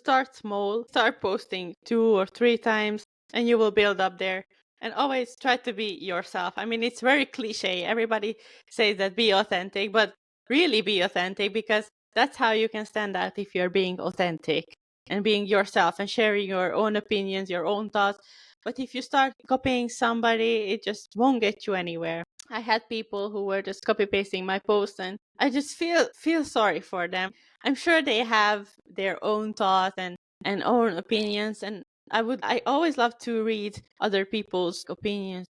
start small, start posting 2 or 3 times, and you will build up there. And always try to be yourself. I mean, it's very cliche. Everybody says that be authentic, but really be authentic, because that's how you can stand out, if you're being authentic and being yourself and sharing your own opinions, your own thoughts. But if you start copying somebody, it just won't get you anywhere. I had people who were just copy pasting my posts, and I just feel sorry for them. I'm sure they have their own thoughts and own opinions, and I always love to read other people's opinions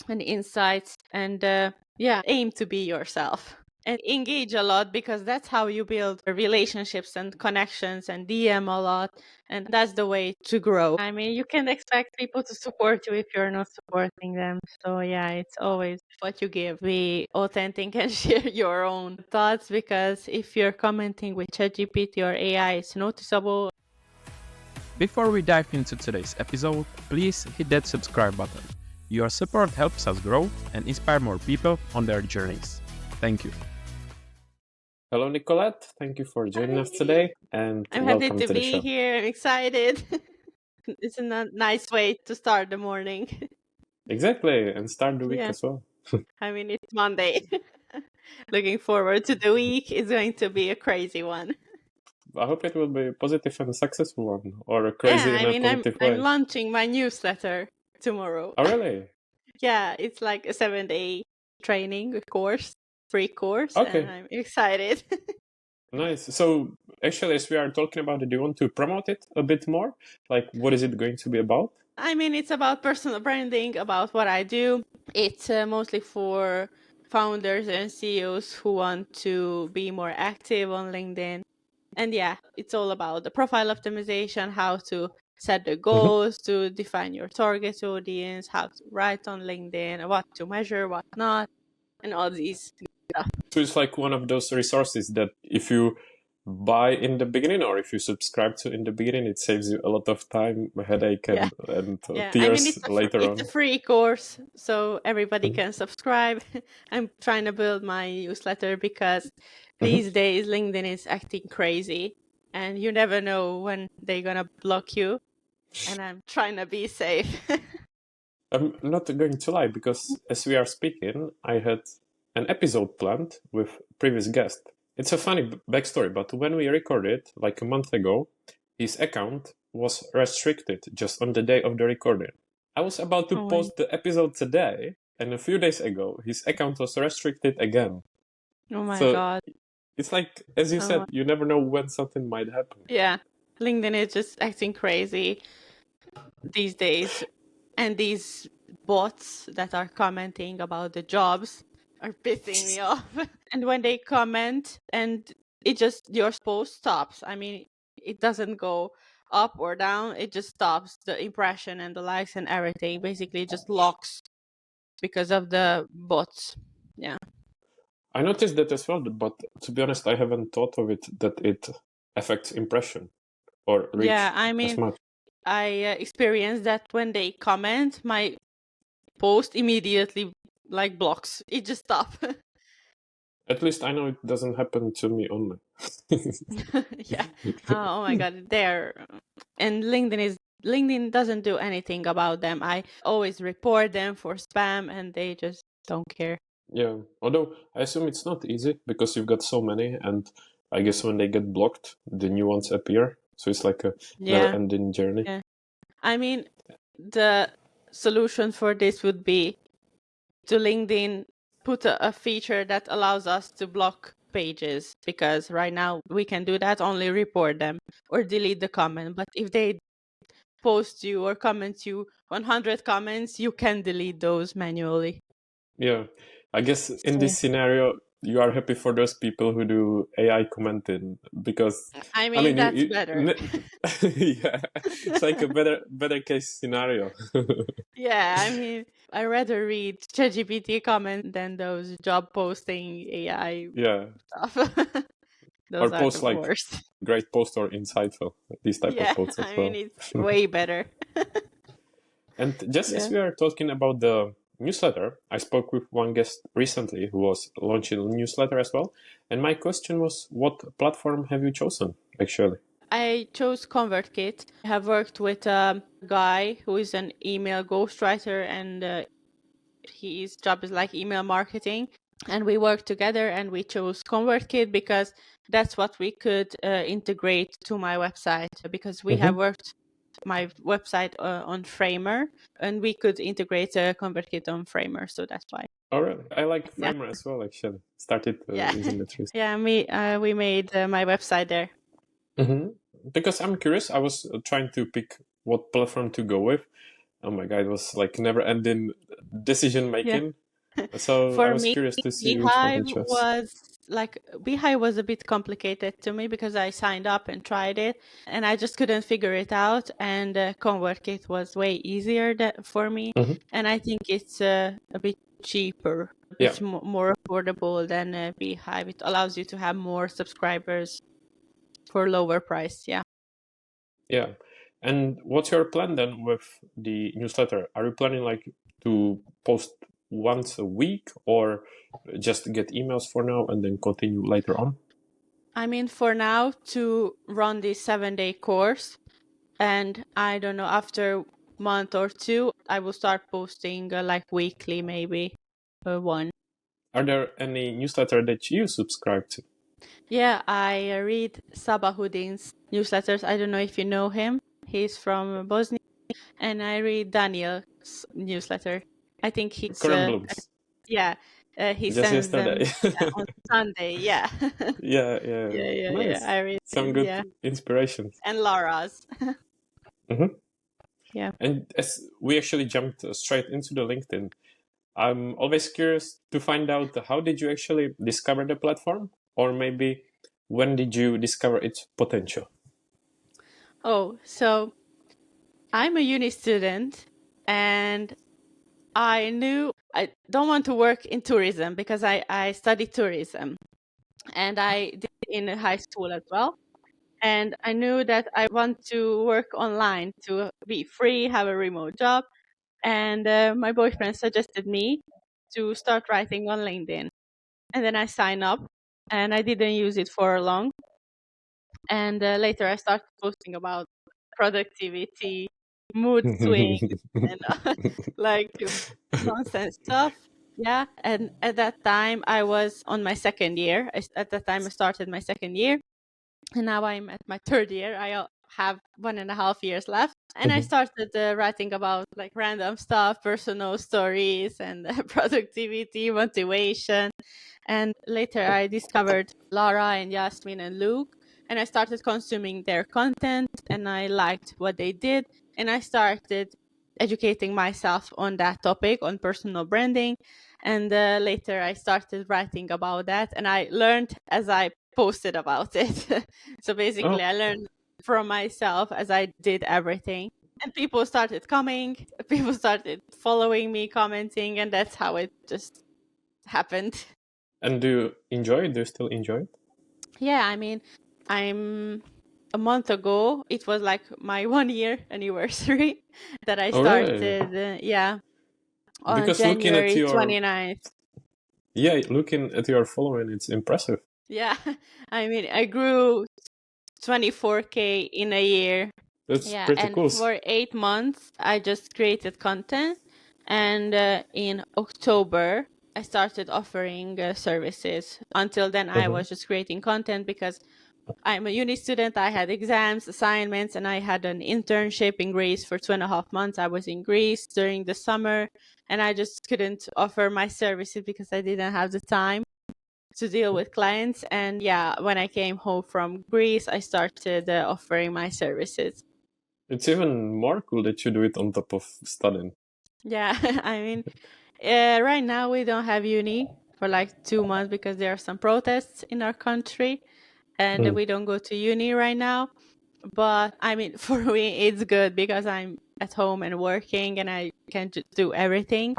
and insights, and aim to be yourself and engage a lot, because that's how you build relationships and connections, and DM a lot, and that's the way to grow. I mean, you can expect people to support you if you're not supporting them. So yeah, it's always what you give. Be authentic and share your own thoughts, because if you're commenting with ChatGPT or AI, it's noticeable. Before we dive into today's episode, please hit that subscribe button. Your support helps us grow and inspire more people on their journeys. Thank you. Hello, Nikolett. Thank you for joining us today, and I'm welcome happy to the be show. here. I'm excited. It's a nice way to start the morning. Exactly, and start the week Yeah. as well. I mean, it's Monday. Looking forward to the week. It's going to be a crazy one. I hope it will be a positive and successful one, or a crazy Yeah, I in a mean, positive I'm way. launching my newsletter tomorrow. Oh, really? Yeah, it's like a 7-day training course, free course, and Okay, I'm excited. nice. So, actually, as we are talking about it, do you want to promote it a bit more? Like, what is it going to be about? I mean, it's about personal branding, about what I do. It's mostly for founders and CEOs who want to be more active on LinkedIn. And yeah, it's all about the profile optimization, how to set the goals, to define your target audience, how to write on LinkedIn, what to measure, what not, and all these stuff. So it's like one of those resources that if you buy in the beginning, or if you subscribe to in the beginning, it saves you a lot of time, headache, Yeah. and Yeah, I mean, tears later it's a on. free course, so everybody can subscribe. I'm trying to build my newsletter because these days LinkedIn is acting crazy, and you never know when they're gonna block you. And I'm trying to be safe. I'm not going to lie, because as we are speaking, I had an episode planned with previous guest. It's a funny backstory, but when we recorded like a month ago, his account was restricted just on the day of the recording. I was about to Oh my, post the episode today, and a few days ago, his account was restricted again. oh my So God. it's like, as you Oh said, my- you never know when something might happen. Yeah, LinkedIn is just acting crazy these days. And these bots that are commenting about the jobs are pissing me off. And when they comment and it just, your post stops. I mean, it doesn't go up or down. It just stops. The impression and the likes and everything basically just locks because of the bots. Yeah. I noticed that as well, but to be honest, I haven't thought of it that it affects impression or reach Yeah, I as mean, much. I experienced that when they comment, my post immediately like blocks. It just stops. At least I know it doesn't happen to me only. Yeah. Oh my God, there. And LinkedIn doesn't do anything about them. I always report them for spam, and they just don't care. Yeah, although I assume it's not easy because you've got so many, and I guess when they get blocked, the new ones appear. So it's like a Yeah. never-ending journey. Yeah. I mean, the solution for this would be to LinkedIn put a feature that allows us to block pages, because right now we can do that, only report them or delete the comment. But if they post you or comment you 100 comments, you can delete those manually. Yeah, I guess in So, this scenario, you are happy for those people who do AI commenting because, I I mean, mean, that's better. yeah, it's like a better case scenario. Yeah, I mean, I rather read ChatGPT comment than those job posting AI Yeah, stuff. or Those are the post like worst. great post or insightful, these type of Yeah, posts as I mean, well. it's way better. And just as Yeah. we are talking about the newsletter, I spoke with one guest recently who was launching a newsletter as well. And my question was, what platform have you chosen, actually? I chose ConvertKit. I have worked with a guy who is an email ghostwriter, and his job is like email marketing. And we worked together and we chose ConvertKit because that's what we could integrate to my website, because we have worked my website on Framer, and we could integrate ConvertKit on Framer, so that's why. Oh, really? I like Yeah. Framer as well, actually. Started using it recently. Yeah, we made my website there. Because I'm curious, I was trying to pick what platform to go with. Oh my god, it was like never-ending decision making. So I For was me, curious to see which one to choose. Beehive was a bit complicated to me because I signed up and tried it and I just couldn't figure it out. And ConvertKit was way easier for me. And I think it's a bit cheaper, a bit more affordable than Beehive. It allows you to have more subscribers for lower price. Yeah. Yeah. And what's your plan then with the newsletter? Are you planning like to post once a week or just get emails for now and then continue later on? I mean, for now, to run this 7-day course, and I don't know, after month or two, I will start posting like weekly, maybe one. Are there any newsletter that you subscribe to? Yeah, I read Sabahudin's newsletters. I don't know if you know him. He's from Bosnia. And I read Daniel's newsletter. I think he's Current Blooms. yeah, he Just sends yesterday. them on Sunday. Yeah. Yeah. Yeah. Nice. I read Some good inspirations. and Laura's. Yeah. And as we actually jumped straight into the LinkedIn, I'm always curious to find out how did you actually discover the platform, or maybe when did you discover its potential? Oh, so I'm a uni student and I knew I don't want to work in tourism because I studied tourism and I did it in high school as well. And I knew that I want to work online to be free, have a remote job. And my boyfriend suggested me to start writing on LinkedIn. And then I signed up and I didn't use it for long. And later I started posting about productivity, mood swings, and like nonsense stuff. Yeah. And at that time, I was on my second year. At that time, I started my second year. And now I'm at my third year. I have 1.5 years left. And I started writing about like random stuff, personal stories, and productivity, motivation. And later I discovered Lara and Yasmin and Luke. And I started consuming their content and I liked what they did. And I started educating myself on that topic, on personal branding. And later I started writing about that. And I learned as I posted about it. So basically, I learned from myself as I did everything. And people started coming, people started following me, commenting, and that's how it just happened. And do you enjoy it? Do you still enjoy it? Yeah, I mean, I'm a month ago, it was like my 1 year anniversary that I started. Really? On Because January 29th. Yeah, looking at your following, it's impressive. Yeah, I mean, I grew 24K in a year. That's pretty cool. For 8 months, I just created content. And in October, I started offering services. Until then, I was just creating content because I'm a uni student. I had exams, assignments, and I had an internship in Greece for 2.5 months. I was in Greece during the summer, and I just couldn't offer my services because I didn't have the time to deal with clients. And yeah, when I came home from Greece, I started offering my services. It's even more cool that you do it on top of studying. Yeah, I mean, right now we don't have uni for like 2 months because there are some protests in our country and we don't go to uni right now. But I mean, for me, it's good because I'm at home and working and I can do everything.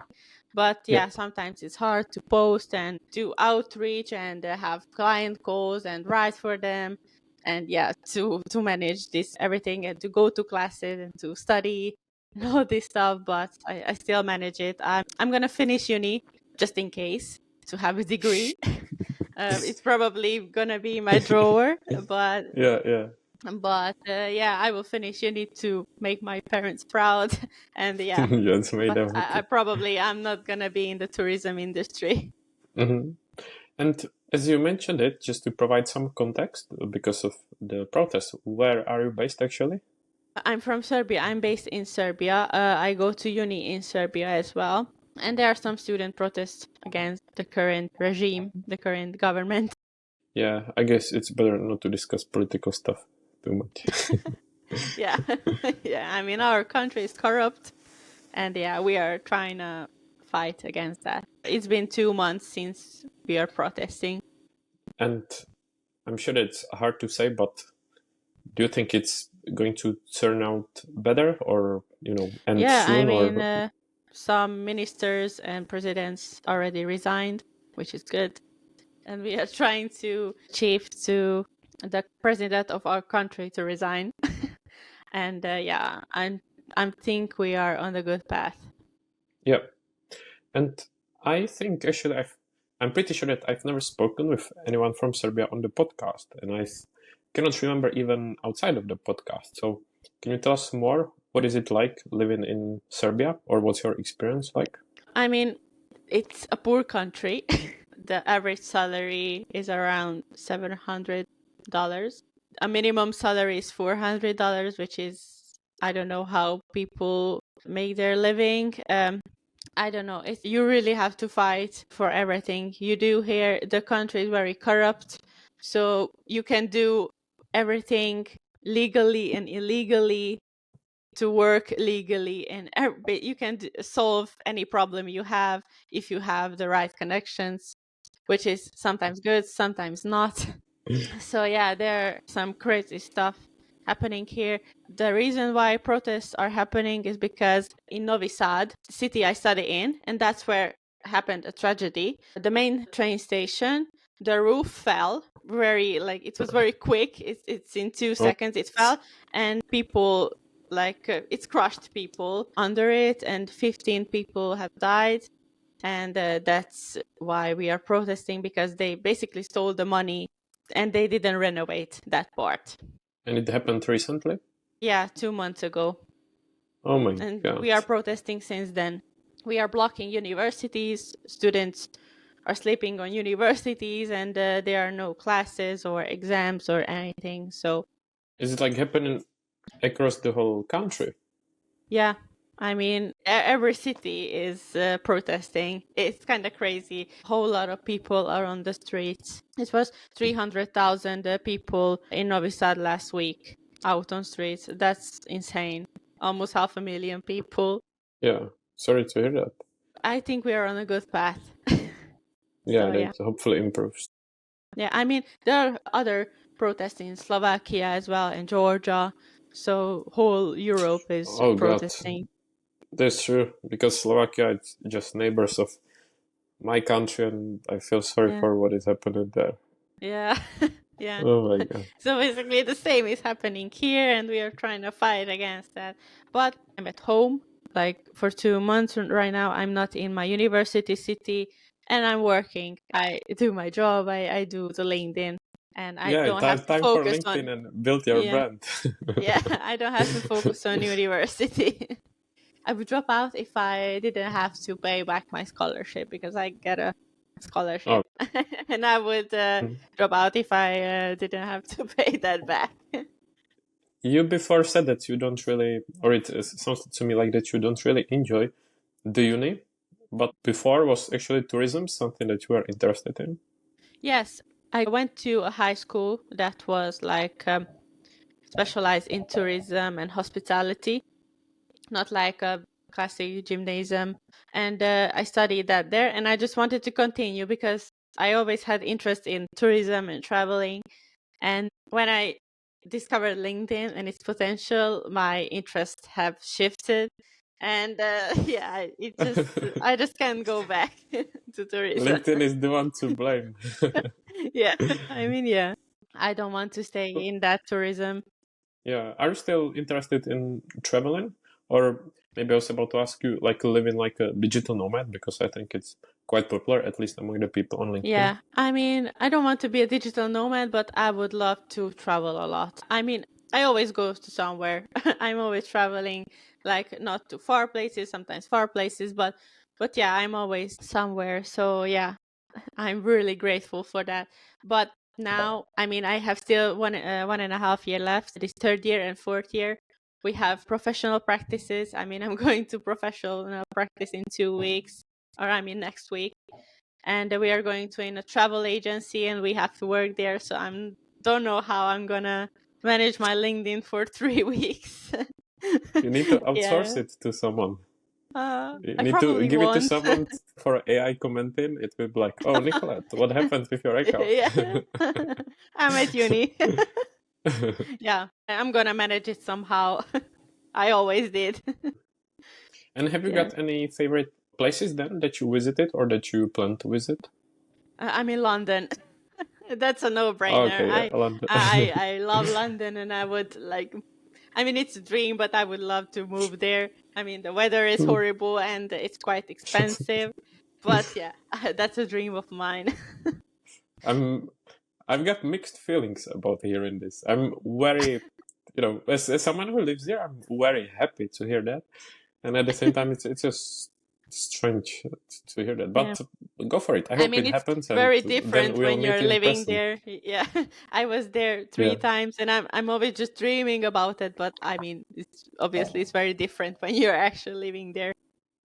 But yeah, sometimes it's hard to post and do outreach and have client calls and write for them. And yeah, to manage this everything and to go to classes and to study and all this stuff. But I still manage it. I'm going to finish uni just in case to have a degree. It's probably going to be in my drawer, but Yeah. But yeah, I will finish uni to make my parents proud. And yeah, Yeah, it's made but them I happy. probably I'm not gonna be in the tourism industry. Hmm. And as you mentioned it, just to provide some context, because of the protests, where are you based actually? I'm from Serbia. I'm based in Serbia. I go to uni in Serbia as well. And there are some student protests against the current regime, the current government. Yeah, I guess it's better not to discuss political stuff too much. Yeah. Yeah. I mean, our country is corrupt. And yeah, we are trying to fight against that. It's been 2 months since we are protesting. And I'm sure it's hard to say, but do you think it's going to turn out better, or end Yeah, I soon, mean, or some ministers and presidents already resigned, which is good. And we are trying to achieve to the president of our country to resign. And yeah, I think we are on the good path. yeah? And I think actually I'm pretty sure that I've never spoken with anyone from Serbia on the podcast, and cannot remember even outside of the podcast. So can you tell us more? What is it like living in Serbia, or what's your experience like? I mean, it's a poor country. The average salary is around $700. A minimum salary is $400, which is, I don't know how people make their living. I don't know. You really have to fight for everything you do here. The country is very corrupt, so you can do everything legally and illegally to work legally, and you can solve any problem you have if you have the right connections, which is sometimes good, sometimes not. So yeah, there are some crazy stuff happening here. The reason why protests are happening is because in Novi Sad, the city I study in, and that's where happened a tragedy. The main train station, the roof fell it was very quick. It's in two Oh, seconds it fell, and people it's crushed people under it, and 15 people have died. And that's why we are protesting, because they basically stole the money and they didn't renovate that part. and it happened recently? Yeah, 2 months ago. Oh my And god. we are protesting since then. We are blocking universities. Students are sleeping on universities, and there are no classes or exams or anything. So, Is it like happening across the whole country? yeah, I mean, every city is protesting. It's kind of crazy. A whole lot of people are on the streets. It was 300,000 people in Novi Sad last week out on streets. That's insane. Almost 500,000 people. Yeah, sorry to hear that. I think we are on a good path. Yeah, So, yeah. that hopefully improves. Yeah, I mean, there are other protests in Slovakia as well, and Georgia. So, whole Europe is Oh god, protesting. that's true, because Slovakia is just neighbors of my country, and I feel sorry Yeah. for what is happening there. Yeah. Yeah. Oh my god. So basically the same is happening here, and we are trying to fight against that. But I'm at home like for 2 months right now. I'm not in my university city, and I'm working. I do my job. I do the LinkedIn, and I Yeah, don't have to time for focus on, LinkedIn and build your yeah. brand. Yeah, I don't have to focus on university. I would drop out if I didn't have to pay back my scholarship, because I get a Oh, scholarship. And I would mm. drop out if I didn't have to pay that back. You before said that you don't really, or it sounds to me like that you don't really enjoy the uni, but before was actually tourism something that you were interested in? Yes, I went to a high school that was specialized in tourism and hospitality, not like a classic gymnasium. And I studied that there, and I just wanted to continue because I always had interest in tourism and traveling. And when I discovered LinkedIn and its potential, my interests have shifted. And yeah, I just can't go back to tourism. LinkedIn is the one to blame. Yeah, I mean, yeah, I don't want to stay in that tourism. Yeah, are you still interested in traveling? Or maybe I was about to ask you, like living like a digital nomad, because I think it's quite popular, at least among the people on LinkedIn. Yeah, I mean, I don't want to be a digital nomad, but I would love to travel a lot. I mean, I always go to somewhere. I'm always traveling, like not to far places, sometimes far places, but yeah, I'm always somewhere. So yeah, I'm really grateful for that. But now, I mean, I have still 1.5 year left. This third year and fourth year, we have professional practices. I mean, I'm going to professional practice in 2 weeks, or I mean next week, and we are going to in a travel agency, and we have to work there. So I'm don't know how I'm gonna manage my LinkedIn for 3 weeks. You need to Yeah, outsource it to someone. You I need to probably give it to won't. someone for AI commenting. It will be like, "Oh, Nikolett, what happened with your account?" Yeah, I'm at uni. Yeah, I'm gonna manage it somehow. I always did. And have you Yeah, got any favorite places then that you visited or that you plan to visit? I'm in London. That's a Oh, no-brainer. okay, yeah, I London. I I love London, and I would like. I mean, it's a dream, but I would love to move there. I mean, the weather is horrible and it's quite expensive, but yeah, that's a dream of mine. I'm I've got mixed feelings about hearing this. I'm very, as someone who lives here, I'm very happy to hear that, and at the same time, it's just strange to hear that. Yeah. But go for it. I I hope mean, it it's happens, and very then different we'll when meet you're in living person. there. Yeah, I was there three Yeah, times, and I'm always just dreaming about it. But I mean, it's obviously it's very different when you're actually living there.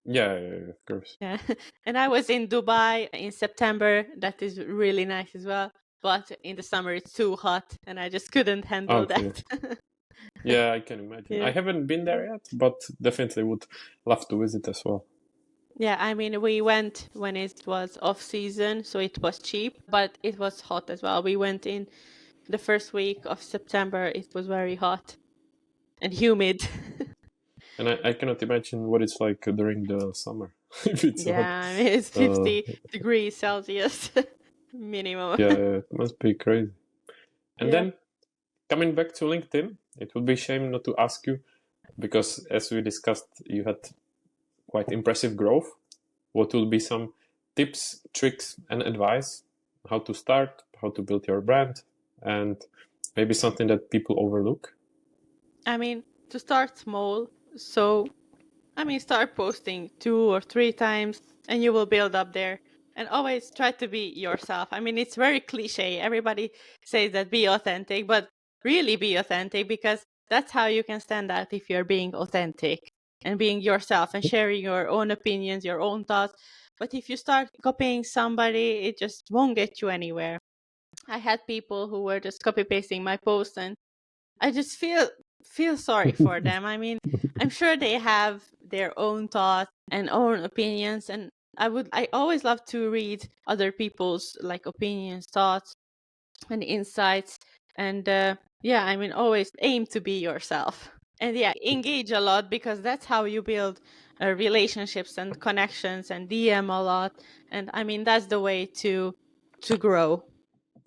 yeah, of course. Yeah, and I was in Dubai in September. That is really nice as well. But in the summer, it's too hot, and I just couldn't handle Okay. that. Yeah, I can imagine. I Yeah. haven't been there yet, but definitely would love to visit as well. Yeah, I mean, we went when it was off season, so it was cheap, but it was hot as well. We went in the first week of September. It was very hot and humid. And I cannot imagine what it's like during the summer if it's hot. Yeah, I mean, it's Uh, 50 degrees Celsius minimum. yeah, it must be crazy. And Yeah. then coming back to LinkedIn, it would be a shame not to ask you because, as we discussed, you had quite impressive growth. What will be some tips, tricks, and advice how to start, how to build your brand, and maybe something that people overlook? I mean, to start small. So, I mean, start posting 2 or 3 times and you will build up there. And always try to be yourself. I mean, it's very cliche. Everybody says that be authentic, but really be authentic because that's how you can stand out if you're being authentic and being yourself and sharing your own opinions, your own thoughts. But if you start copying somebody, it just won't get you anywhere. I had people who were just copy pasting my posts, and I just feel sorry for them. I mean, I'm sure they have their own thoughts and own opinions, and I always love to read other people's like opinions, thoughts, and insights. And yeah, I mean, always aim to be yourself. And yeah, engage a lot because that's how you build relationships and connections, and DM a lot. And I mean, that's the way to grow.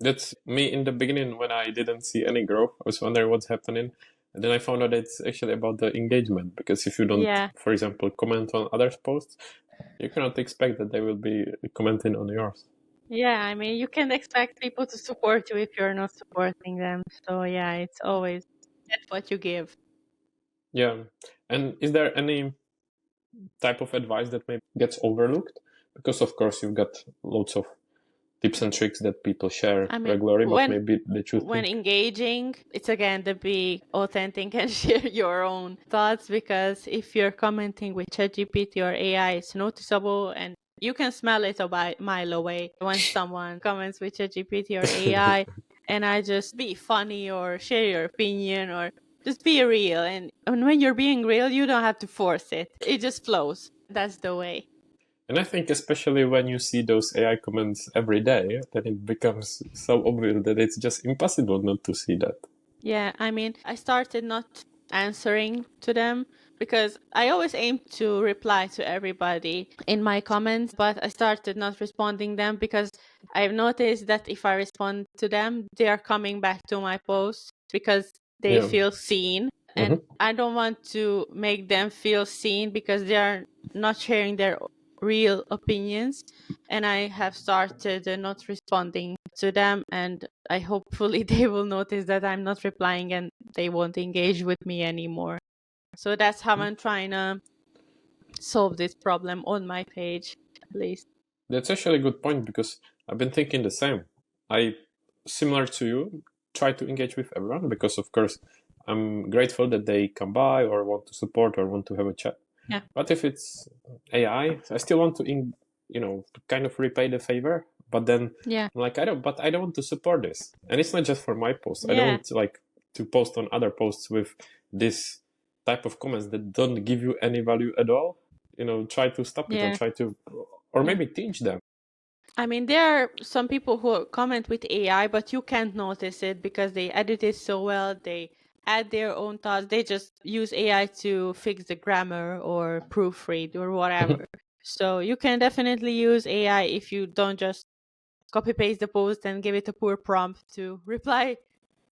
That's me in the beginning when I didn't see any growth. I was wondering what's happening. And then I found out it's actually about the engagement because if you don't, Yeah. for example, comment on others' posts, you cannot expect that they will be commenting on yours. Yeah, I mean, you can expect people to support you if you're not supporting them. So yeah, it's always get what you give. Yeah. And is there any type of advice that maybe gets overlooked? Because of course you've got lots of tips and tricks that people share I mean, regularly, but maybe that you when think, engaging, it's again to be authentic and share your own thoughts because if you're commenting with ChatGPT or AI, it's noticeable and you can smell it a mile away when someone comments with ChatGPT or AI. And I just be funny or share your opinion or just be real. And when you're being real, you don't have to force it. It just flows. That's the way. and I think especially when you see those AI comments every day, then it becomes so obvious that it's just impossible not to see that. Yeah, I mean, I started not answering to them because I always aim to reply to everybody in my comments, but I started not responding them because I've noticed that if I respond to them, they are coming back to my posts because they Yeah. feel seen. And Hmm. I don't want to make them feel seen because they are not sharing their real opinions, and I have started not responding to them, and I hopefully they will notice that I'm not replying and they won't engage with me anymore. So that's how I'm trying to solve this problem on my page, at least. That's actually a good point because I've been thinking the same. I, similar to you, try to engage with everyone because, of course, I'm grateful that they come by or want to support or want to have a chat. Yeah. But if it's AI, I still want to, kind of repay the favor. But then Yeah. I'm like, I don't want to support this. And it's not just for my post. I don't Yeah. want to post on other posts with this type of comments that don't give you any value at all. Try to stop it or Yeah. or Yeah. maybe teach them. I mean, there are some people who comment with AI, but you can't notice it because they edit it so well. They add their own thoughts. They just use AI to fix the grammar or proofread or whatever. So you can definitely use AI if you don't just copy paste the post and give it a poor prompt to reply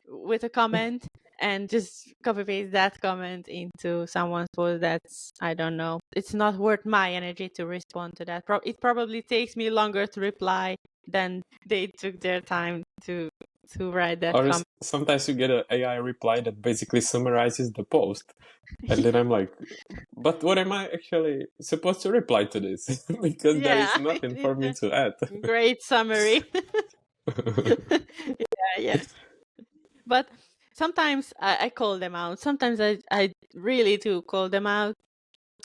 with a comment and just copy paste that comment into someone's post. That's, I don't know, it's not worth my energy to respond to that. It probably takes me longer to reply than they took their time to write that Or comment. sometimes you get an AI reply that basically summarizes the post. And then I'm like, but what am I actually supposed to reply to this? Because there Yeah, is nothing for me it's to add. a great summary. Yeah. But sometimes I call them out. Sometimes I really do call them out.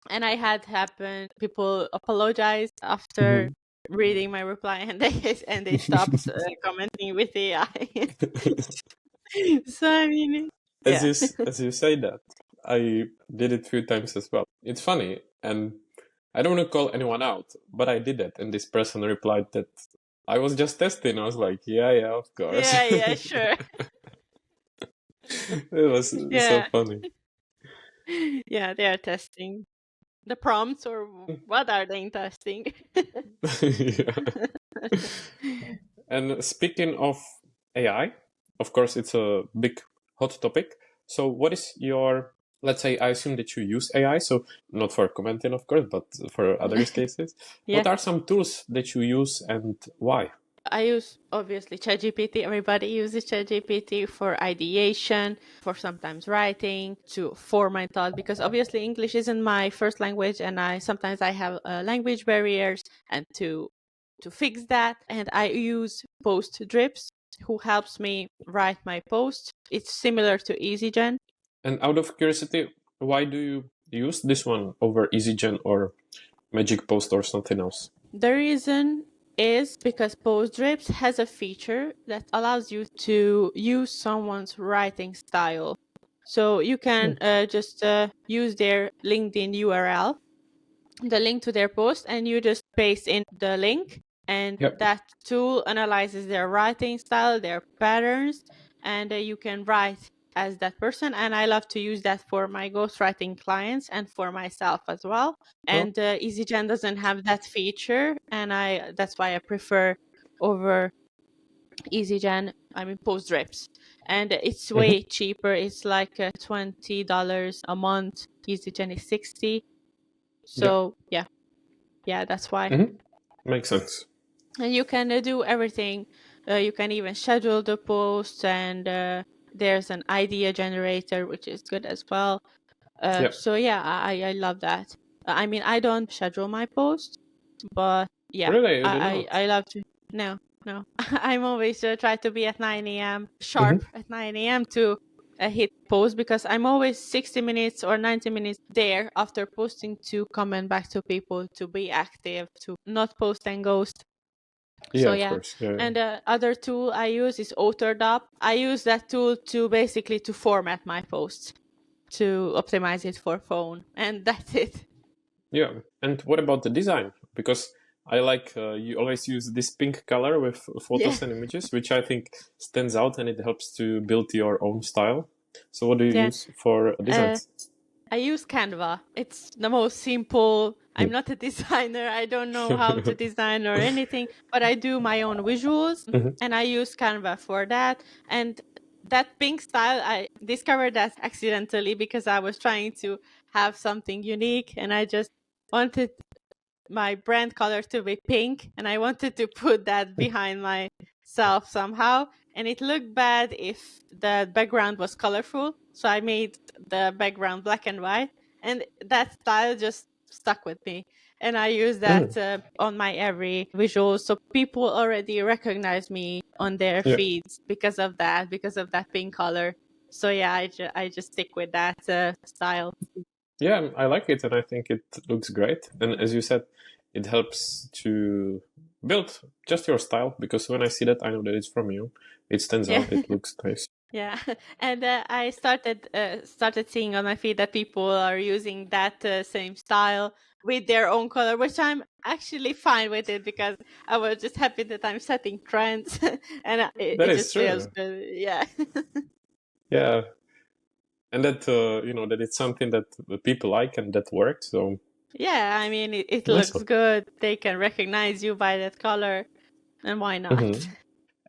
And I had happen, people apologize after Mhm. reading my reply, and they stopped commenting with AI. So I mean, As yeah. you say that, I did it a few times as well. It's funny, and I don't want to call anyone out, but I did it, and this person replied that I was just testing. I was like, yeah, of course. Yeah, sure. It was so Yeah. funny. Yeah, they are testing the prompts, or what are they testing? Yeah. And speaking of AI, of course, it's a big hot topic. So, what is your, let's say, I assume that you use AI, so not for commenting, of course, but for other use cases. Yeah. What are some tools that you use and why? I use, obviously, ChatGPT. Everybody uses ChatGPT for ideation, for sometimes writing, to format thought, because obviously English isn't my first language, and I have language barriers, and to fix that, and I use Post Drips, who helps me write my post. It's similar to EasyGen. And out of curiosity, why do you use this one over EasyGen or Magic Post or something else? The reason is because Postdrips has a feature that allows you to use someone's writing style. So you can just use their LinkedIn URL, the link to their post, and you just paste in the link, and Yep. that tool analyzes their writing style, their patterns, and you can write as that person. And I love to use that for my ghostwriting clients and for myself as well. Oh. And EasyGen doesn't have that feature, and that's why I prefer over EasyGen, I mean Postdrips. And it's way Mhm. cheaper. It's like $20 a month. EasyGen is 60. Yep. So yeah, that's why. Mhm. Makes sense. And you can do everything. You can even schedule the posts, and there's an idea generator, which is good as well. Yep. So yeah, I love that. I mean, I don't schedule my posts, but yeah, Really, you do not? I love to. No, no, I'm always try to be at 9 a.m. Mhm. sharp at 9 a.m. to hit post, because I'm always 60 minutes or 90 minutes there after posting to comment back to people, to be active, to not post and ghost. Yeah, So of yeah, course. Yeah. and the other tool I use is AuthorDop. I use that tool to basically to format my posts, to optimize it for phone, and that's it. Yeah. And what about the design? Because I like you always use this pink color with Yeah, photos and images, which I think stands out and it helps to build your own style. So, what do you yeah. use for Uh, designs? I use Canva. It's the most simple. I'm Hmm. not a designer. I don't know how to design or anything, but I do my own visuals, Mhm. and I use Canva for that. And that pink style, I discovered that accidentally because I was trying to have something unique, and I just wanted my brand color to be pink, and I wanted to put that behind myself somehow. And it looked bad if the background was colorful, so I made the background black and white, and that style just stuck with me. And I use that Mm, on my every visual, so people already recognize me on their yeah. feeds because of that pink color. So yeah, I just stick with that style. Yeah, I like it and I think it looks great. And as you said, it helps to build just your style because when I see that, I know that it's from you. It stands Yeah. out, it looks nice. Yeah, and I started seeing on my feed that people are using that same style with their own color, which I'm actually fine with it because I was just happy that I'm setting trends, and That it is just feels true. good. Yeah, Yeah. And that, that it's something that the people like and that works. So yeah. I mean, it nice looks one. good. They can recognize you by that color, and why not? Hmm.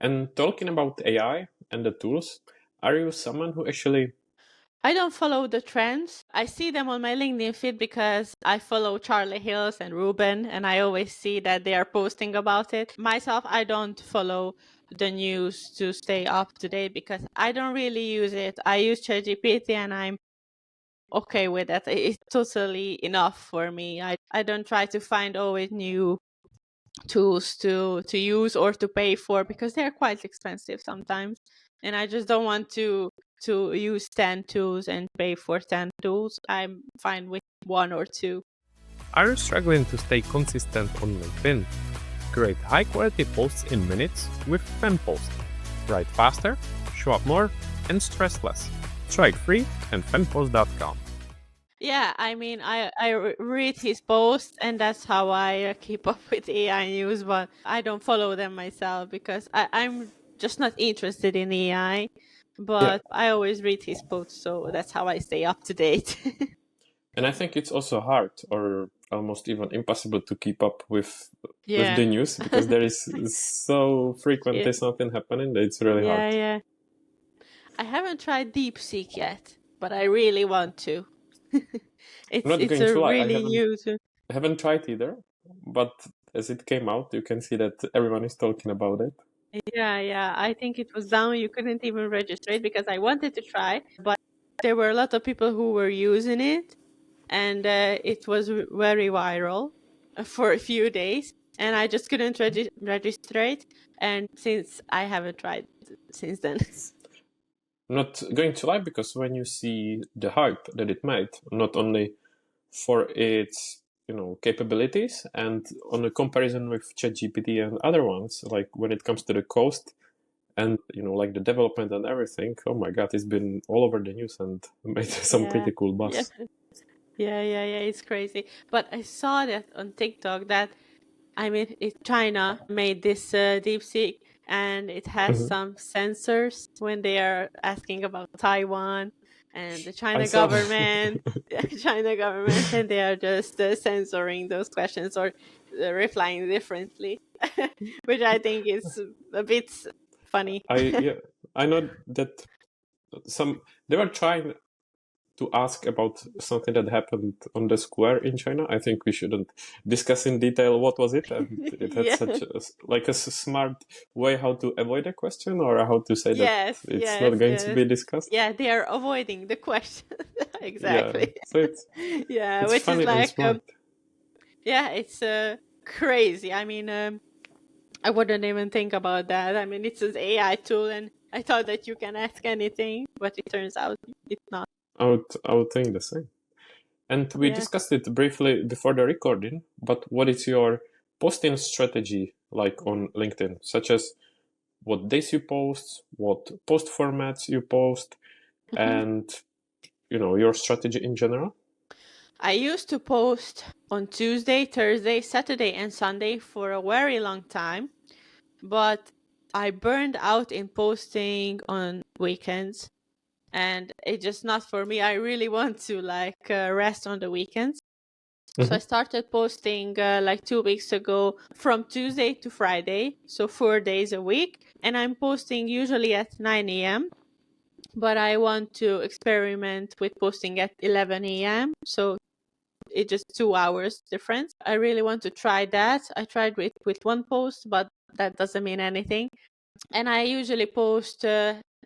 And talking about AI and the tools, are you someone who actually, I don't follow the trends. I see them on my LinkedIn feed because I follow Charlie Hills and Ruben, and I always see that they are posting about it. Myself, I don't follow the news to stay up to date because I don't really use it. I use ChatGPT and I'm okay with that. It's totally enough for me. I don't try to find always new tools to use or to pay for because they're quite expensive sometimes, and I just don't want to use 10 tools and pay for 10 tools. I'm fine with one or two. Are you struggling to stay consistent on LinkedIn? Create high quality posts in minutes with fan posting. Write faster, show up more, and stress less. Try it free and fanpost.com. Yeah, I mean, read his posts, and that's how I keep up with AI news, but I don't follow them myself because I'm just not interested in AI, yeah. but I always read his posts, so that's how I stay up to date. And I think it's also hard or almost even impossible to keep up with Yeah. the news because there is so Yeah, frequently something happening that it's really hard. yeah. I haven't tried DeepSeek yet, but I really want to. I'm it's not it's going a to lie, really new tool. I haven't tried either, but as it came out, you can see that everyone is talking about it. Yeah. I think it was down. You couldn't even register it because I wanted to try, but there were a lot of people who were using it, and it was very viral for a few days, and I just couldn't register it. And since I haven't tried since then. I'm not going to lie because when you see the hype that it made, not only for its capabilities and on a comparison with ChatGPT and other ones, like when it comes to the cost and like the development and everything, oh my god, it's been all over the news and made some Yeah. pretty cool Yeah. buzz. Yeah, it's crazy. But I saw that on TikTok that, I mean, China made this DeepSeek, and it has Mhm. some censors when they are asking about Taiwan and the I China saw. government, China government, and they are just censoring those questions or replying differently, which I think is a bit funny. Yeah, I know that some they were trying to ask about something that happened on the square in China. I think we shouldn't discuss in detail what was it, and it had Yeah. such a smart way how to avoid a question or how to say that Yes, it's not going to be discussed. Yeah, they are avoiding the question. Yeah, Exactly. so Yeah, it's which is funny and like, smart. yeah, it's crazy. I mean, I wouldn't even think about that. I mean, it's an AI tool, and I thought that you can ask anything, but it turns out it's not. I would think the same. And we Yeah. discussed it briefly before the recording, but what is your posting strategy like on LinkedIn, such as what days you post, what post formats you post, hmm and your strategy in general? I used to post on Tuesday, Thursday, Saturday, and Sunday for a very long time, but I burned out in posting on weekends, and it's just not for me. I really want to like rest on the weekends. So I Hmm. started posting like 2 weeks ago from Tuesday to Friday, so 4 days a week. And I'm posting usually at 9 a.m., but I want to experiment with posting at 11 a.m. So it's just 2 hours difference. I really want to try that. I tried with one post, but that doesn't mean anything. And I usually post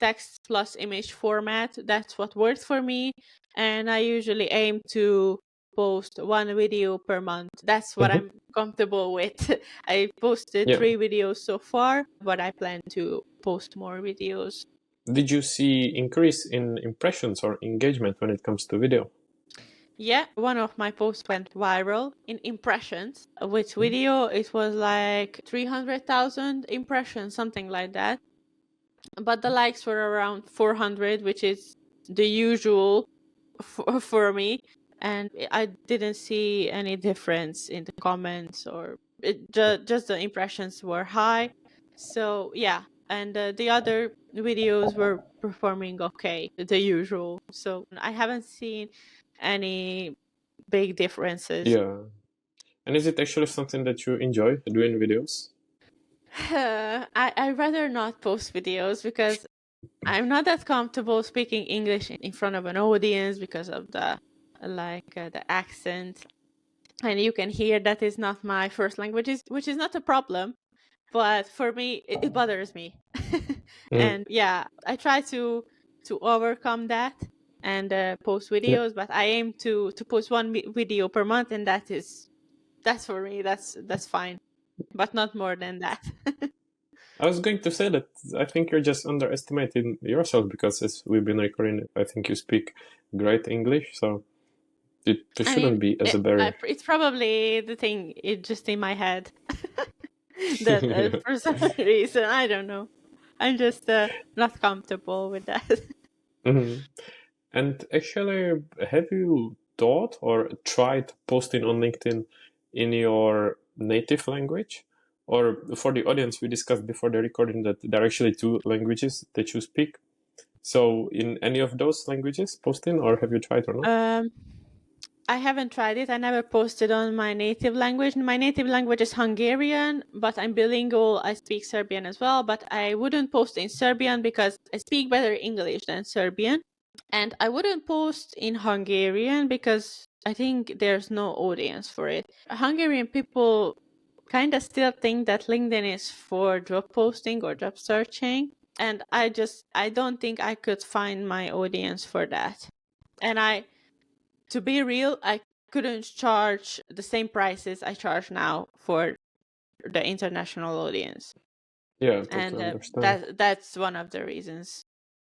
text plus image format. That's what works for me. And I usually aim to post one video per month. That's what I'm comfortable with. I posted Yeah. 3 videos so far, but I plan to post more videos. Did you see increase in impressions or engagement when it comes to video? Yeah, one of my posts went viral in impressions. With video, it was like 300,000 impressions, something like that. But the likes were around 400, which is the usual for me. And I didn't see any difference in the comments or just the impressions were high. So yeah, and the other videos were performing okay, the usual. So I haven't seen any big differences. Yeah. And is it actually something that you enjoy doing videos? I rather not post videos because I'm not that comfortable speaking English in front of an audience because of the the accent, and you can hear that is not my first language, which is not a problem, but for me it bothers me. And yeah, I try to overcome that and post videos, but I aim to post one video per month, and that's for me that's fine, but not more than that. I was going to say that I think you're just underestimating yourself because as we've been recording, I think you speak great English, so it shouldn't be as a barrier. It's probably the thing it's just in my head that for some reason I don't know. I'm just not comfortable with that. And actually, have you thought or tried posting on LinkedIn in your native language? Or for the audience, we discussed before the recording that there are actually 2 languages that you speak. So in any of those languages posting, or have you tried or not? I haven't tried it. I never posted on my native language. My native language is Hungarian, but I'm bilingual. I speak Serbian as well, but I wouldn't post in Serbian because I speak better English than Serbian. And I wouldn't post in Hungarian because I think there's no audience for it. Hungarian people kind of still think that LinkedIn is for job posting or job searching. And I don't think I could find my audience for that. And to be real, I couldn't charge the same prices I charge now for the international audience. Yeah, and totally understand. that's one of the reasons.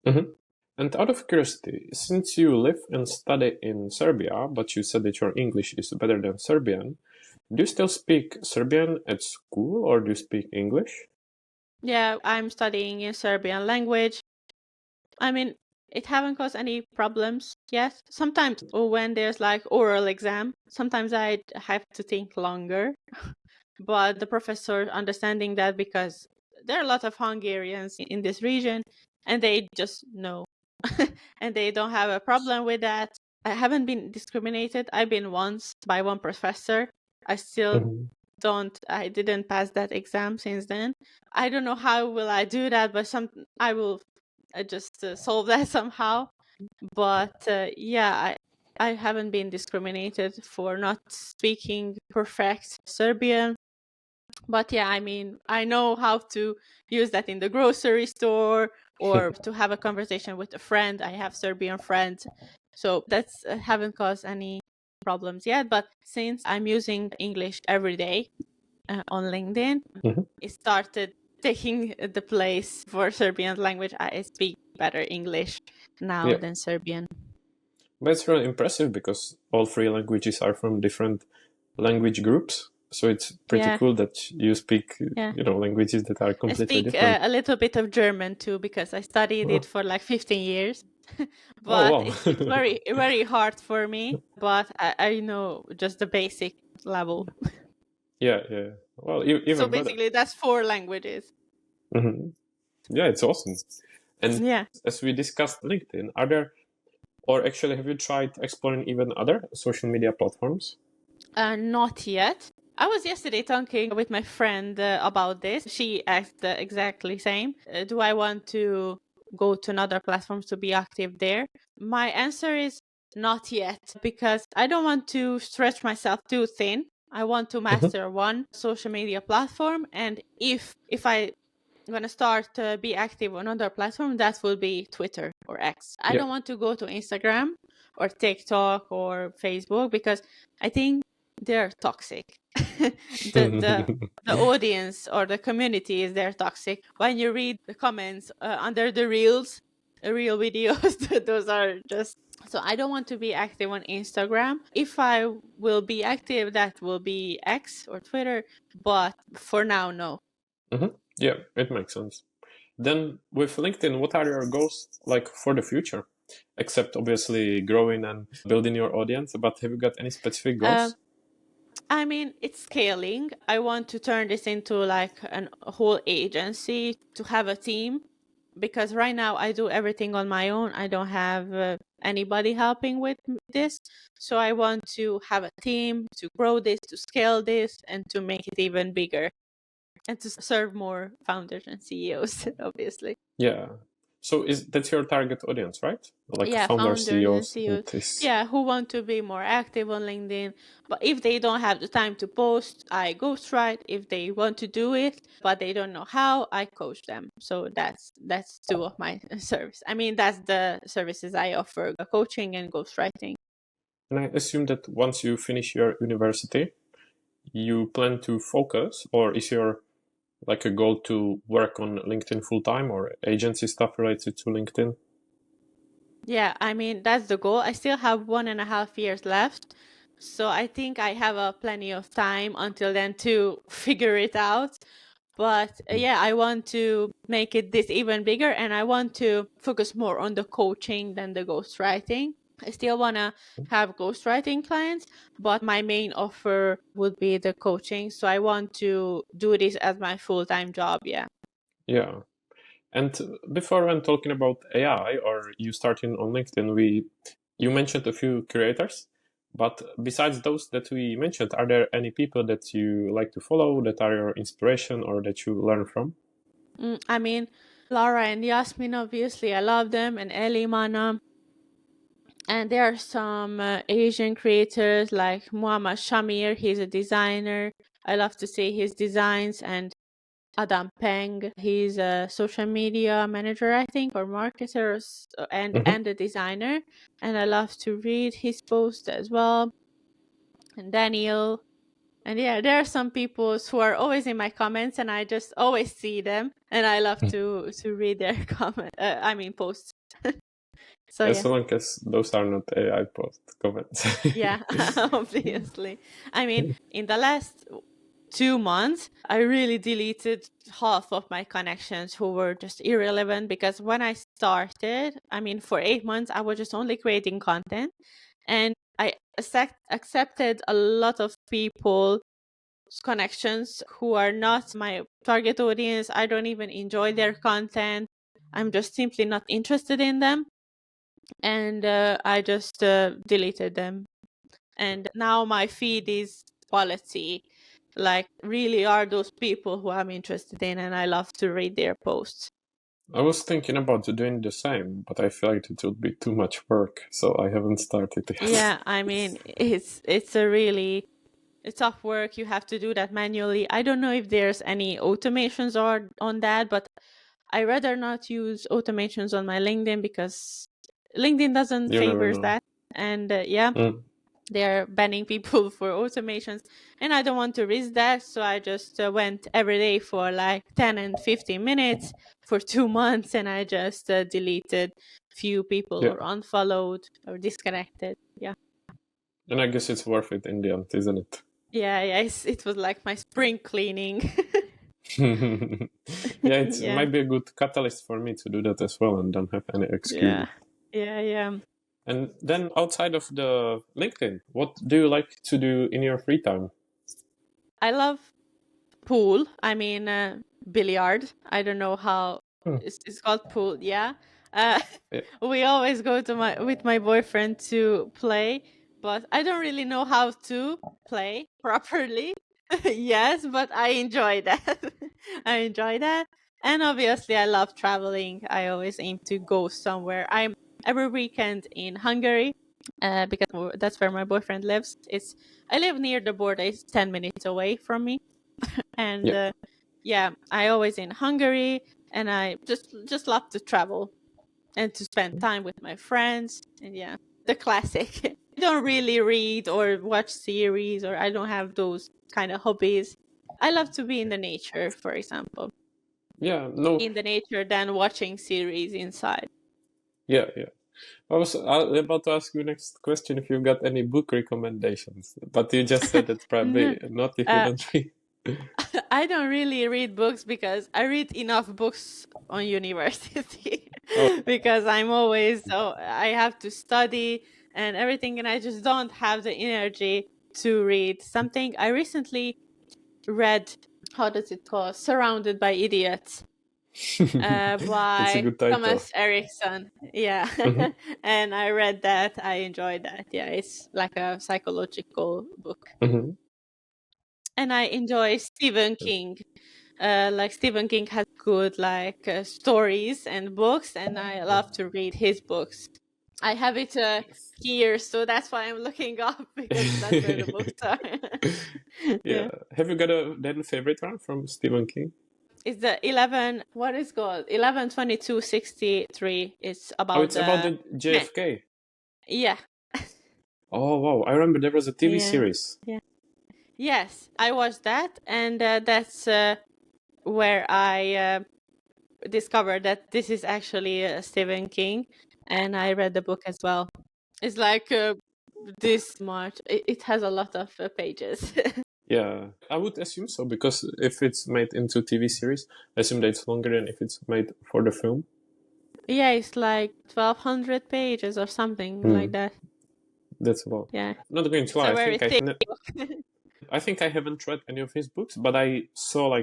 And out of curiosity, since you live and study in Serbia, but you said that your English is better than Serbian, do you still speak Serbian at school or do you speak English? Yeah, I'm studying in Serbian language. I mean, it haven't caused any problems yet. Sometimes when there's like oral exam, sometimes I have to think longer. But the professor understanding that because there are a lot of Hungarians in this region and they just know and they don't have a problem with that. I haven't been discriminated. I've been once by one professor. I still I didn't pass that exam since then. I don't know how will I do that, but I will just solve that somehow. But yeah, I haven't been discriminated for not speaking perfect Serbian. But yeah, I mean, I know how to use that in the grocery store or to have a conversation with a friend. I have Serbian friends. So that's haven't caused any problems yet. But since I'm using English every day on LinkedIn, it started taking the place for Serbian language. I speak better English now than Serbian. But it's really impressive because all 3 languages are from different language groups. So it's pretty cool that you speak, languages that are completely different. I speak a little bit of German too because I studied it for like 15 years. But it's very, very hard for me. But I know just the basic level. Yeah. Well, even so basically, that's 4 languages. Yeah, it's awesome. And as we discussed LinkedIn, are there, or actually have you tried exploring even other social media platforms? Not yet. I was yesterday talking with my friend about this. She asked the exactly same. Do I want to go to another platforms to be active there? My answer is not yet, because I don't want to stretch myself too thin. I want to master one social media platform, and if I'm gonna start be active on another platform, that will be Twitter or X. I Yeah. don't want to go to Instagram or TikTok or Facebook because I think they're toxic. The audience or the community is there toxic. When you read the comments under the reels, real videos, those are just. So I don't want to be active on Instagram. If I will be active, that will be X or Twitter. But for now, no. Yeah, it makes sense. Then with LinkedIn, what are your goals like for the future? Except obviously growing and building your audience, but have you got any specific Um, goals? I mean, it's scaling. I want to turn this into like a whole agency to have a team, because right now I do everything on my own. I don't have anybody helping with this. So I want to have a team to grow this, to scale this, and to make it even bigger, and to serve more founders and CEOs, obviously. Yeah. So is that's your target audience, right? Like Yeah, founders, founders and CEOs, CEOs. and this. Yeah, who want to be more active on LinkedIn. But if they don't have the time to post, I ghostwrite. If they want to do it, but they don't know how, I coach them. So that's two of my service. I mean, that's the services I offer: coaching and ghostwriting. And I assume that once you finish your university, you plan to focus, or is your like a goal to work on LinkedIn full time or agency stuff related to LinkedIn? Yeah, I mean, that's the goal. I still have 1.5 years left. So I think I have plenty of time until then to figure it out. But yeah, I want to make it this even bigger, and I want to focus more on the coaching than the ghostwriting. I still want to have ghostwriting clients, but my main offer would be the coaching. So I want to do this as my full-time job. Yeah. Yeah. And before when talking about AI or you starting on LinkedIn, you mentioned a few creators, but besides those that we mentioned, are there any people that you like to follow that are your inspiration or that you learn from? I mean, Laura and Yasmin, obviously, I love them, and Ellie, Mana. And there are some Asian creators like Muhammad Shamir. He's a designer. I love to see his designs. And Adam Peng, he's a social media manager, I think, or marketer, and a designer. And I love to read his posts as well. And Daniel. And yeah, there are some people who are always in my comments, and I just always see them. And I love to read their posts. So As yeah. long as those are not AI post comments. Yeah, obviously. I mean, in the last 2 months, I really deleted half of my connections who were just irrelevant, because when I started, I mean, for 8 months, I was just only creating content, and I accepted a lot of people's connections who are not my target audience. I don't even enjoy their content. I'm just simply not interested in them. And I just deleted them. And now my feed is quality, like really are those people who I'm interested in, and I love to read their posts. I was thinking about doing the same, but I feel like it would be too much work, so I haven't started yet. Yeah, I mean, it's a really tough work. You have to do that manually. I don't know if there's any automations or on that, but I rather not use automations on my LinkedIn, because LinkedIn doesn't You never favors know. that. And yeah, they're banning people for automations, and I don't want to risk that. So I just went every day for like 10 and 15 minutes for 2 months, and I just deleted few people Yeah. or unfollowed or disconnected. Yeah. And I guess it's worth it in the end, isn't it? Yeah, it was like my spring cleaning. Yeah, it Yeah. might be a good catalyst for me to do that as well and don't have any excuse. Yeah. And then outside of the LinkedIn, what do you like to do in your free time? I love pool. I mean, billiard. I don't know how it's called pool. Yeah. Yeah. We always go to with my boyfriend to play, but I don't really know how to play properly. Yes, but I enjoy that. I enjoy that. And obviously I love traveling. I always aim to go somewhere. I'm every weekend in Hungary. because that's where my boyfriend lives. I live near the border. It's 10 minutes away from me, and Yeah. I always in Hungary, and I just love to travel and to spend time with my friends, and the classic. I don't really read or watch series, or I don't have those kind of hobbies. I love to be in the nature, for example, Yeah, no. in the nature than watching series inside. Yeah, yeah. I was about to ask you next question if you've got any book recommendations, but you just said it's No, probably not if you uh, don't read. I don't really read books because I read enough books on university Oh. because I have to study and everything, and I just don't have the energy to read something. I recently read, how does it call? Surrounded by Idiots It's a by good title. Thomas Erickson. Yeah. Mhm. And I read that. I enjoyed that. Yeah, it's like a psychological book. Mhm. And I enjoy Stephen King. Like Stephen King has good stories and books, and I love to read his books. I have it here, so that's why I'm looking up because that's where the books are. Yeah. Have you got a then favorite one from Stephen King? It's the 11. What is called 11/22/63. It's Oh, about it's about the yeah, JFK. yeah, Oh wow! I remember there was a TV yeah, series. yeah. Yes, I watched that, and that's where I discovered that this is actually Stephen King, and I read the book as well. It's like this much. It has a lot of pages. Yeah, I would assume so because if it's made into TV series, I assume that it's longer than if it's made for the film. Yeah, it's like 1,200 pages or something like that. That's a lot. Yeah, Not going to it's lie, a very thick book. I think I haven't read any of his books, but I saw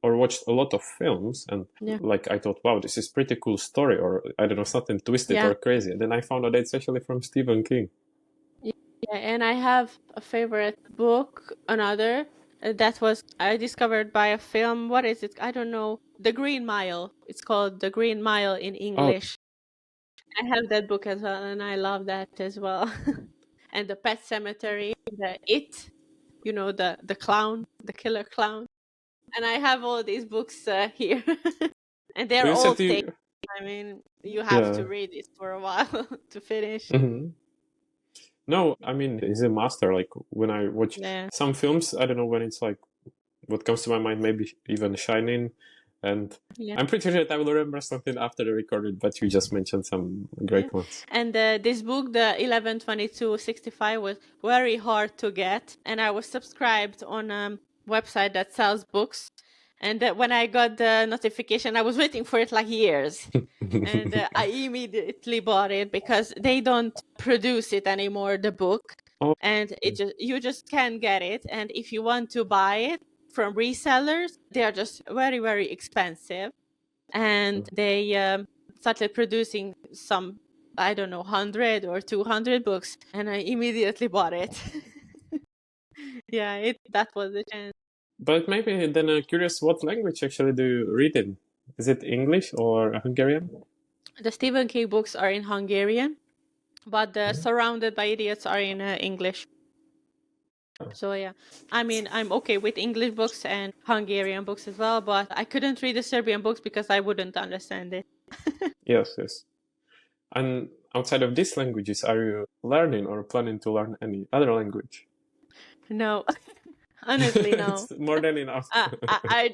or watched a lot of films, and Yeah. I thought, wow, this is pretty cool story, or I don't know, something twisted Yeah. or crazy. And then I found out it's actually from Stephen King. Yeah, and I have a favorite book, another that was I discovered by a film. What is it? I don't know. The Green Mile. It's called The Green Mile in English. I have that book as well, and I love that as well. And the Pet Cemetery, the It, the clown, the killer clown. And I have all these books here, and So they're you all said thick. you, I mean, you have yeah. to read it for a while to finish. No, I mean, he's a master. Like when I watch some films, I don't know when it's what comes to my mind, maybe even Shining. And I'm pretty sure that I will remember something after the recording, but you just mentioned some great ones. And this book, the 11/22/65, was very hard to get. And I was subscribed on a website that sells books. And when I got the notification, I was waiting for it like years. And I immediately bought it because they don't produce it anymore, the book. Oh. And you just can't get it. And if you want to buy it from resellers, they are just very, very expensive. And they started producing some, I don't know, 100 or 200 books. And I immediately bought it. Yeah, that was the chance. But maybe then curious, what language actually do you read in? Is it English or Hungarian? The Stephen King books are in Hungarian, but the Surrounded by Idiots are in English. So yeah, I mean, I'm okay with English books and Hungarian books as well, but I couldn't read the Serbian books because I wouldn't understand it. Yes, yes. And outside of these languages, are you learning or planning to learn any other language? No. Honestly, no. It's more than enough. I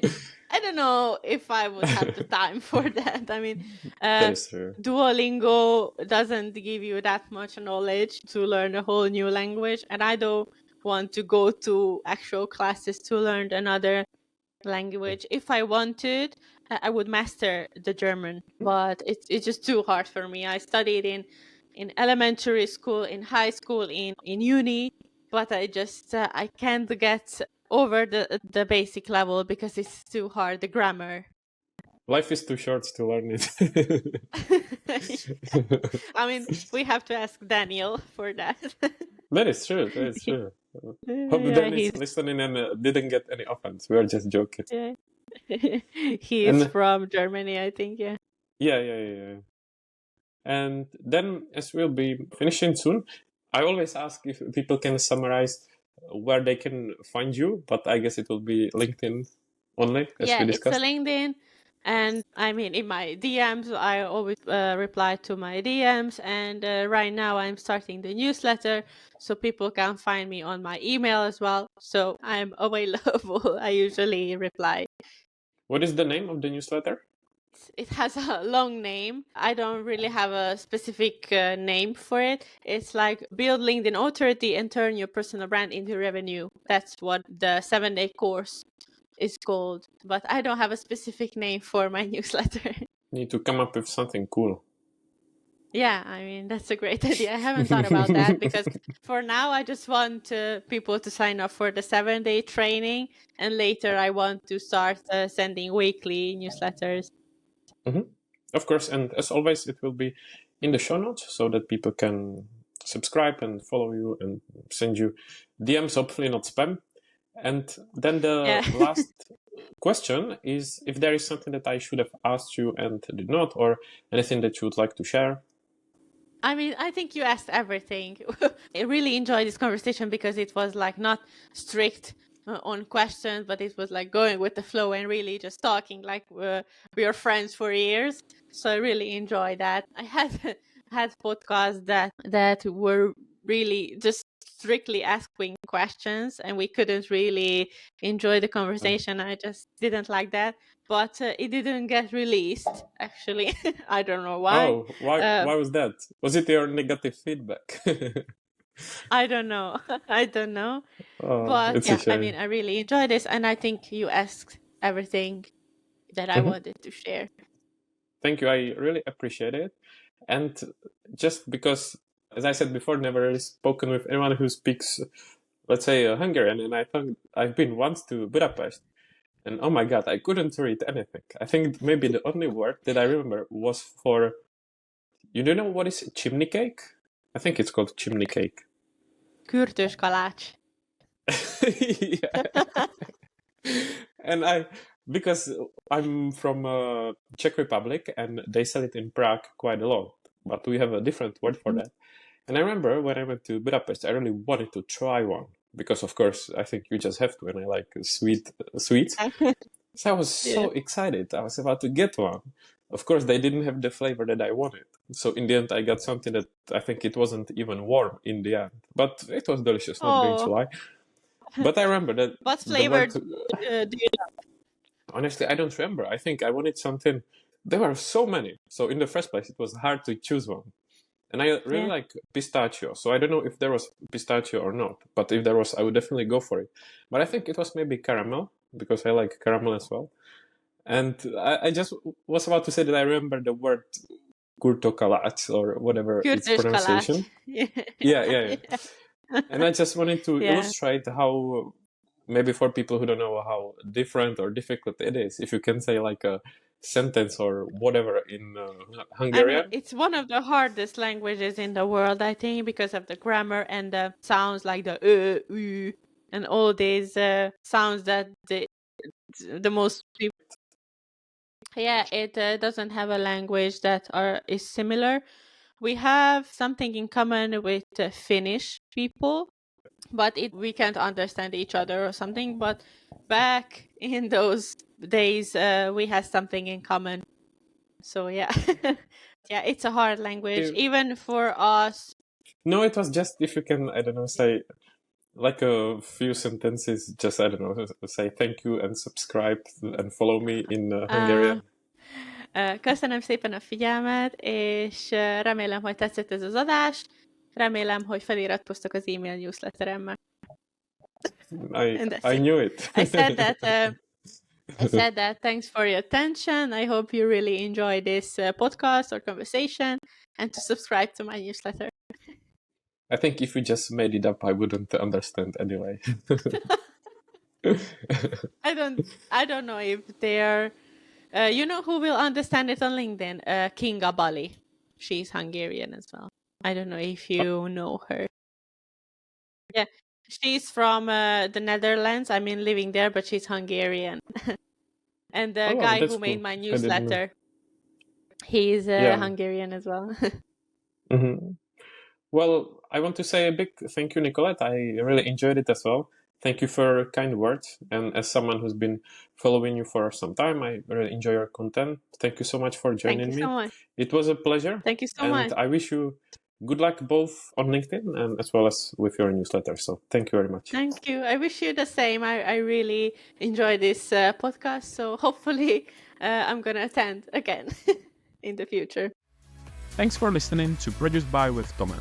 don't know if I would have the time for that. I mean, That is true. Duolingo doesn't give you that much knowledge to learn a whole new language, and I don't want to go to actual classes to learn another language. If I wanted, I would master the German, but it's just too hard for me. I studied in elementary school, in high school, in uni, but I can't get over the basic level because it's too hard, the grammar. Life is too short to learn it. I mean, we have to ask Daniel for that. That is true. That is true. Hope Daniel is listening and didn't get any offense. We are just joking. Yeah. He's from Germany, I think. Yeah. Yeah. And then, as we'll be finishing soon, I always ask if people can summarize where they can find you, but I guess it will be LinkedIn only, as Yeah, we it's a discussed. LinkedIn. And I mean, in my DMs, I always reply to my DMs. And right now, I'm starting the newsletter, so people can find me on my email as well. So I'm available. I usually reply. What is the name of the newsletter? It has a long name. I don't really have a specific name for it. It's like build LinkedIn authority and turn your personal brand into revenue. That's what the 7-day course is called. But I don't have a specific name for my newsletter. Need to come up with something cool. Yeah, I mean, that's a great idea. I haven't thought about that because for now I just want people to sign up for the 7-day training, and later I want to start sending weekly newsletters. Of course, and as always, it will be in the show notes so that people can subscribe and follow you and send you DMs, hopefully not spam. And then the Yeah. last question is if there is something that I should have asked you and did not, or anything that you would like to share. I mean, I think you asked everything. I really enjoyed this conversation because it was like not strict on questions, but it was like going with the flow and really just talking like we are friends for years. So I really enjoyed that. I had podcasts that were really just strictly asking questions, and we couldn't really enjoy the conversation. I just didn't like that. But it didn't get released, actually. I don't know why. Oh, why was that? Was it your negative feedback? I don't know. I don't know. Oh, But it's a yeah, I shame. mean, I really enjoyed this, and I think you asked everything that I wanted to share. Thank you. I really appreciate it. And just because, as I said before, never really spoken with anyone who speaks, let's say, Hungarian, and I think I've been once to Budapest, and oh my God, I couldn't read anything. I think maybe the only word that I remember was for, you don't know what is chimney cake? I think it's called chimney cake. Kürtös kalács. And because I'm from Czech Republic and they sell it in Prague quite a lot, but we have a different word for that. And I remember when I went to Budapest, I really wanted to try one because, of course, I think you just have to, and I like sweets. So I was so excited. I was about to get one. Of course, they didn't have the flavor that I wanted. So in the end, I got something that I think it wasn't even warm in the end. But it was delicious, not going to lie. But I remember that. What flavor do you love? Honestly, I don't remember. I think I wanted something. There were so many. So in the first place, it was hard to choose one. And I really like pistachio. So I don't know if there was pistachio or not. But if there was, I would definitely go for it. But I think it was maybe caramel, because I like caramel as well. And I just was about to say that I remember the word kurtokalat or whatever its pronunciation. Yeah. And I just wanted to illustrate how, maybe for people who don't know how different or difficult it is, if you can say like a sentence or whatever in Hungarian. I mean, it's one of the hardest languages in the world, I think, because of the grammar and the sounds like the u, and all these sounds that the most people. Yeah, it doesn't have a language that is similar. We have something in common with Finnish people, but we can't understand each other or something. But back in those days, we had something in common. So yeah, yeah, it's a hard language, even for us. No, it was just, if you can, I don't know, say like a few sentences, just, I don't know, say thank you and subscribe and follow me in Hungarian. Köszönöm szépen a figyelmet, és remélem, hogy tetszett ez az adás. Remélem, hogy feliratkoztak az e-mail newsletteremmel. I knew it. I said that thanks for your attention. I hope you really enjoy this podcast or conversation, and to subscribe to my newsletter. I think if you just made it up, I wouldn't understand anyway. I don't know if they're. You know who will understand it on LinkedIn? Kinga Bali. She's Hungarian as well. I don't know if you know her. Yeah, she's from the Netherlands. I mean, living there, but she's Hungarian. And the guy who made my newsletter, he's Hungarian as well. Well, I want to say a big thank you, Nikolett. I really enjoyed it as well. Thank you for kind words. And as someone who's been following you for some time, I really enjoy your content. Thank you so much for Thank joining you so me. much. It was a pleasure. Thank you so And much. I wish you good luck both on LinkedIn and as well as with your newsletter. So thank you very much. Thank you. I wish you the same. I really enjoy this podcast. So hopefully I'm going to attend again in the future. Thanks for listening to Produced By with Tommen.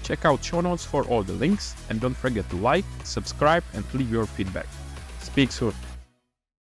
Check out show notes for all the links and don't forget to like, subscribe and leave your feedback. Speak soon.